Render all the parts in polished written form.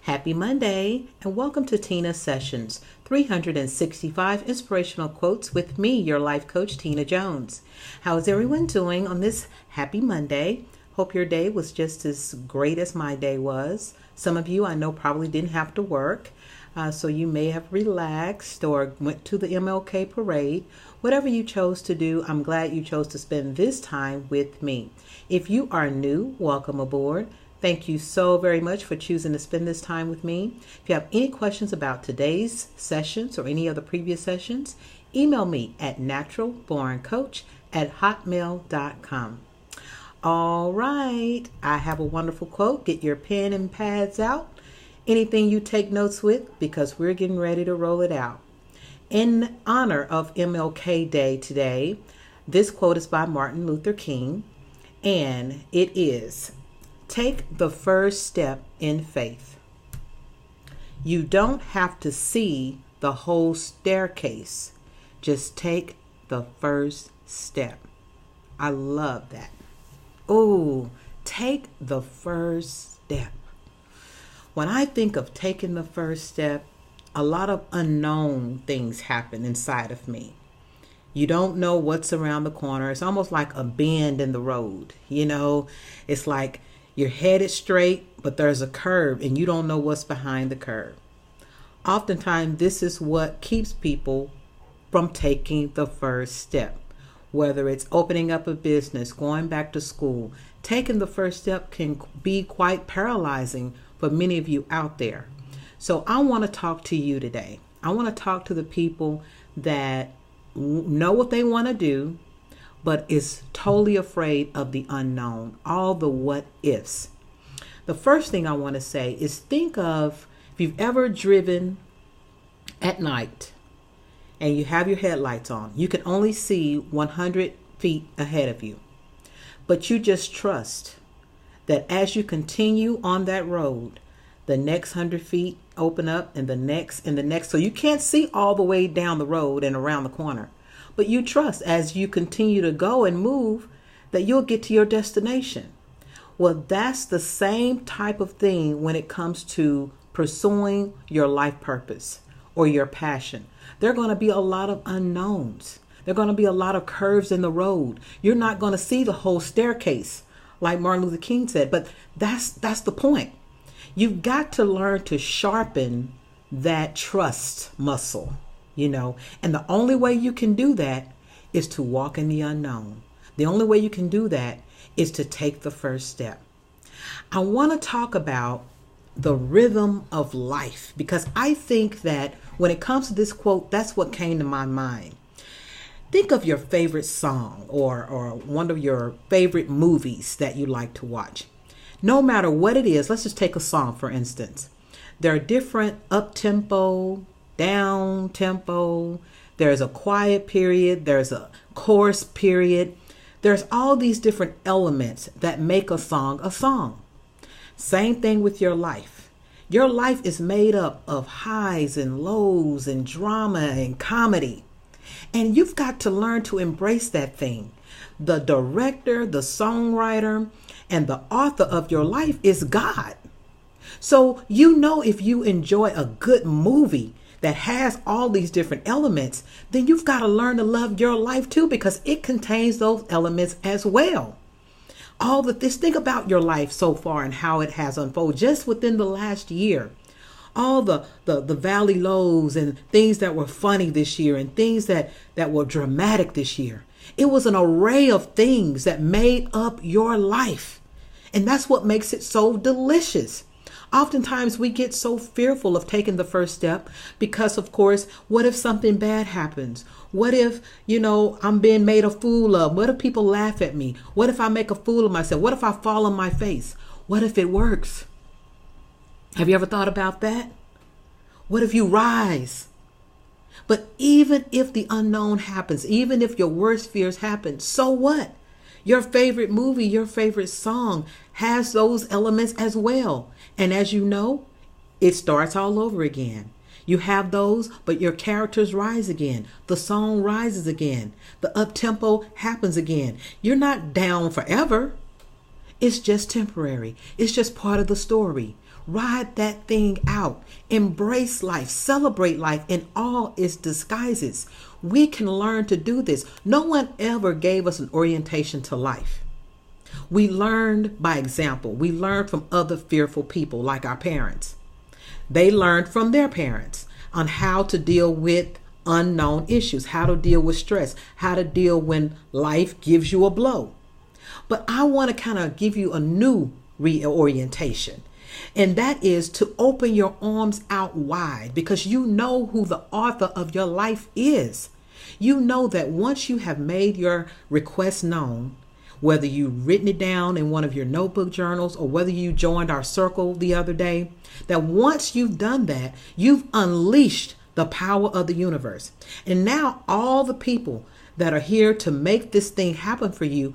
Happy Monday, and welcome to Teena Sessions, 365 inspirational quotes with me, your life coach, Teena Jones. How is everyone doing on this happy Monday? Hope your day was just as great as my day was. Some of you I know probably didn't have to work, so you may have relaxed or went to the MLK parade. Whatever you chose to do, I'm glad you chose to spend this time with me. If you are new, welcome aboard. Thank you so very much for choosing to spend this time with me. If you have any questions about today's sessions or any other previous sessions, email me at naturalborncoach@hotmail.com. All right, I have a wonderful quote. Get your pen and pads out. Anything you take notes with, because we're getting ready to roll it out. In honor of MLK Day today, this quote is by Martin Luther King, and it is, "Take the first step in faith. You don't have to see the whole staircase. Just take the first step." I love that. Oh, take the first step. When I think of taking the first step, a lot of unknown things happen inside of me. You don't know what's around the corner. It's almost like a bend in the road. It's like you're headed straight, but there's a curve and you don't know what's behind the curve. Oftentimes, this is what keeps people from taking the first step. Whether it's opening up a business, going back to school, taking the first step can be quite paralyzing for many of you out there. So I want to talk to you today. I want to talk to the people that know what they want to do, but is totally afraid of the unknown, all the what ifs. The first thing I want to say is think of if you've ever driven at night and you have your headlights on. You can only see 100 feet ahead of you, but you just trust that as you continue on that road, the next 100 feet open up and the next and the next. So you can't see all the way down the road and around the corner. But you trust as you continue to go and move that you'll get to your destination. Well, that's the same type of thing when it comes to pursuing your life purpose or your passion. There are going to be a lot of unknowns. There are going to be a lot of curves in the road. You're not going to see the whole staircase, like Martin Luther King said, but that's the point. You've got to learn to sharpen that trust muscle. And the only way you can do that is to walk in the unknown. The only way you can do that is to take the first step. I want to talk about the rhythm of life, because I think that when it comes to this quote, that's what came to my mind. Think of your favorite song or one of your favorite movies that you like to watch. No matter what it is, let's just take a song, for instance. There are different up-tempo, down tempo, there's a quiet period, there's a chorus period. There's all these different elements that make a song a song. Same thing with your life. Your life is made up of highs and lows and drama and comedy. And you've got to learn to embrace that thing. The director, the songwriter, and the author of your life is God. So if you enjoy a good movie that has all these different elements, then you've got to learn to love your life too, because it contains those elements as well. Think about your life so far and how it has unfolded just within the last year. All the valley lows and things that were funny this year and things that were dramatic this year. It was an array of things that made up your life. And that's what makes it so delicious. Oftentimes we get so fearful of taking the first step because, of course, what if something bad happens? What if, I'm being made a fool of? What if people laugh at me? What if I make a fool of myself? What if I fall on my face? What if it works? Have you ever thought about that? What if you rise? But even if the unknown happens, even if your worst fears happen, so what? Your favorite movie, your favorite song has those elements as well. And as you know, it starts all over again. You have those, but your characters rise again. The song rises again. The up-tempo happens again. You're not down forever. It's just temporary. It's just part of the story. Ride that thing out. Embrace life. Celebrate life in all its disguises. We can learn to do this. No one ever gave us an orientation to life. We learned by example. We learned from other fearful people like our parents. They learned from their parents on how to deal with unknown issues, how to deal with stress, how to deal when life gives you a blow. But I want to kind of give you a new reorientation. And that is to open your arms out wide, because you know who the author of your life is. You know that once you have made your request known, whether you've written it down in one of your notebook journals or whether you joined our circle the other day, that once you've done that, you've unleashed the power of the universe. And now all the people that are here to make this thing happen for you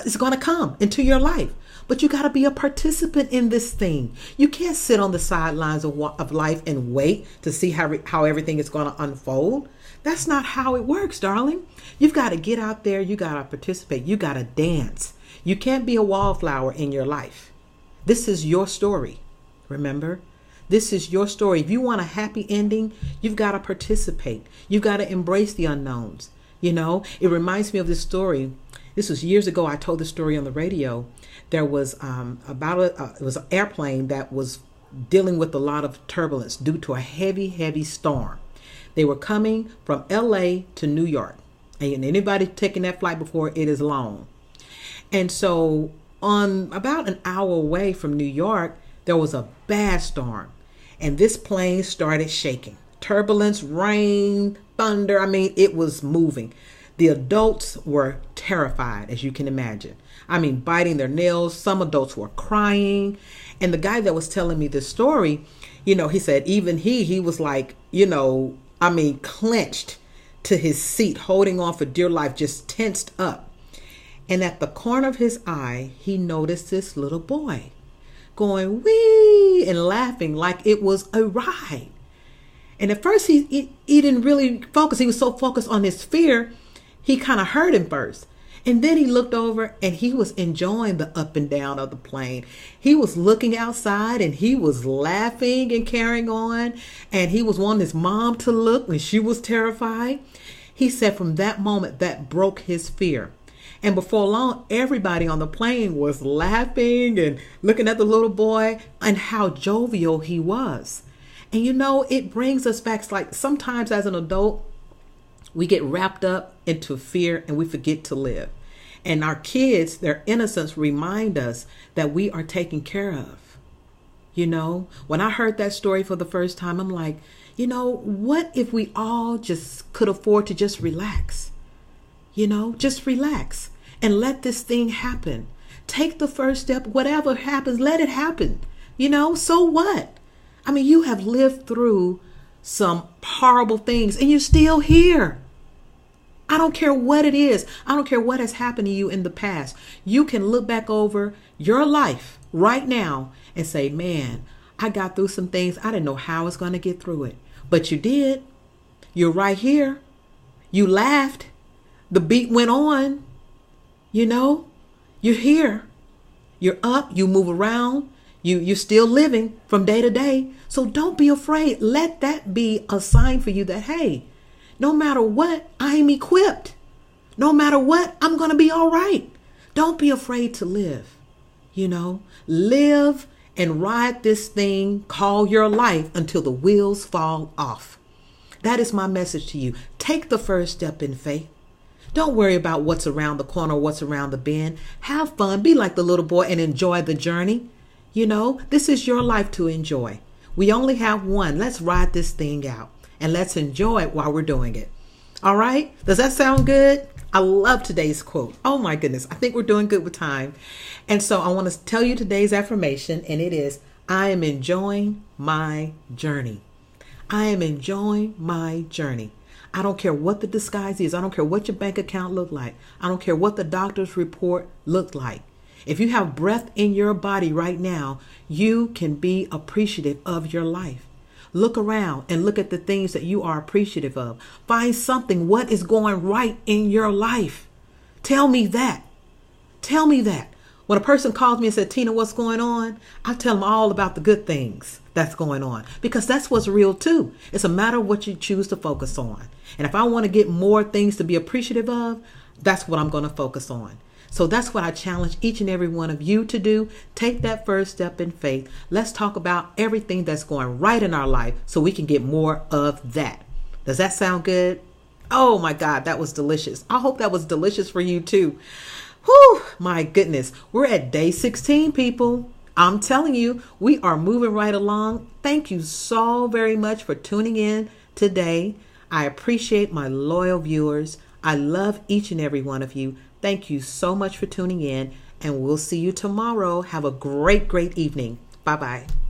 is going to come into your life. But you got to be a participant in this thing. You can't sit on the sidelines of life and wait to see how everything is going to unfold. That's not how it works, darling. You've got to get out there. You got to participate. You got to dance. You can't be a wallflower in your life. This is your story. Remember, this is your story. If you want a happy ending, you've got to participate. You've got to embrace the unknowns. You know, it reminds me of this story. This was years ago. I told this story on the radio. There was it was an airplane that was dealing with a lot of turbulence due to a heavy storm. They were coming from LA to New York. And anybody taking that flight before, it is long. And so on about an hour away from New York, there was a bad storm. And this plane started shaking. Turbulence, rain, thunder. I mean, it was moving. The adults were terrified, as you can imagine. I mean, biting their nails. Some adults were crying. And the guy that was telling me this story, you know, he said even he was like, you know, I mean, clenched to his seat, holding on for dear life, just tensed up. And at the corner of his eye, he noticed this little boy going wee and laughing like it was a ride. And at first he didn't really focus. He was so focused on his fear, he kind of hurt him first. And then he looked over and he was enjoying the up and down of the plane. He was looking outside and he was laughing and carrying on. And he was wanting his mom to look and she was terrified. He said from that moment that broke his fear. And before long, everybody on the plane was laughing and looking at the little boy and how jovial he was. And you know, it brings us back, like sometimes as an adult, we get wrapped up into fear and we forget to live. And our kids, their innocence, remind us that we are taken care of. You know, when I heard that story for the first time, I'm like, you know, what if we all just could afford to just relax? You know, just relax and let this thing happen. Take the first step. Whatever happens, let it happen. You know, so what? I mean, you have lived through some horrible things and you're still here. I don't care what it is. I don't care what has happened to you in the past. You can look back over your life right now and say, man, I got through some things. I didn't know how I was going to get through it. But you did. You're right here. You laughed. The beat went on. You know, you're here. You're up. You move around. You're still living from day to day. So don't be afraid. Let that be a sign for you that, hey, no matter what, I'm equipped. No matter what, I'm going to be all right. Don't be afraid to live. You know, live and ride this thing called your life until the wheels fall off. That is my message to you. Take the first step in faith. Don't worry about what's around the corner, what's around the bend. Have fun. Be like the little boy and enjoy the journey. You know, this is your life to enjoy. We only have one. Let's ride this thing out. And let's enjoy it while we're doing it. All right? Does that sound good? I love today's quote. Oh my goodness. I think we're doing good with time. And so I want to tell you today's affirmation, and it is, I am enjoying my journey. I am enjoying my journey. I don't care what the disguise is. I don't care what your bank account looked like. I don't care what the doctor's report looked like. If you have breath in your body right now, you can be appreciative of your life. Look around and look at the things that you are appreciative of. Find something. What is going right in your life? Tell me that. Tell me that. When a person calls me and said, Teena, what's going on? I tell them all about the good things that's going on, because that's what's real too. It's a matter of what you choose to focus on. And if I want to get more things to be appreciative of, that's what I'm going to focus on. So that's what I challenge each and every one of you to do. Take that first step in faith. Let's talk about everything that's going right in our life so we can get more of that. Does that sound good? Oh my God, that was delicious. I hope that was delicious for you too. Whew, my goodness. We're at day 16, people. I'm telling you, we are moving right along. Thank you so very much for tuning in today. I appreciate my loyal viewers. I love each and every one of you. Thank you so much for tuning in, and we'll see you tomorrow. Have a great, great evening. Bye-bye.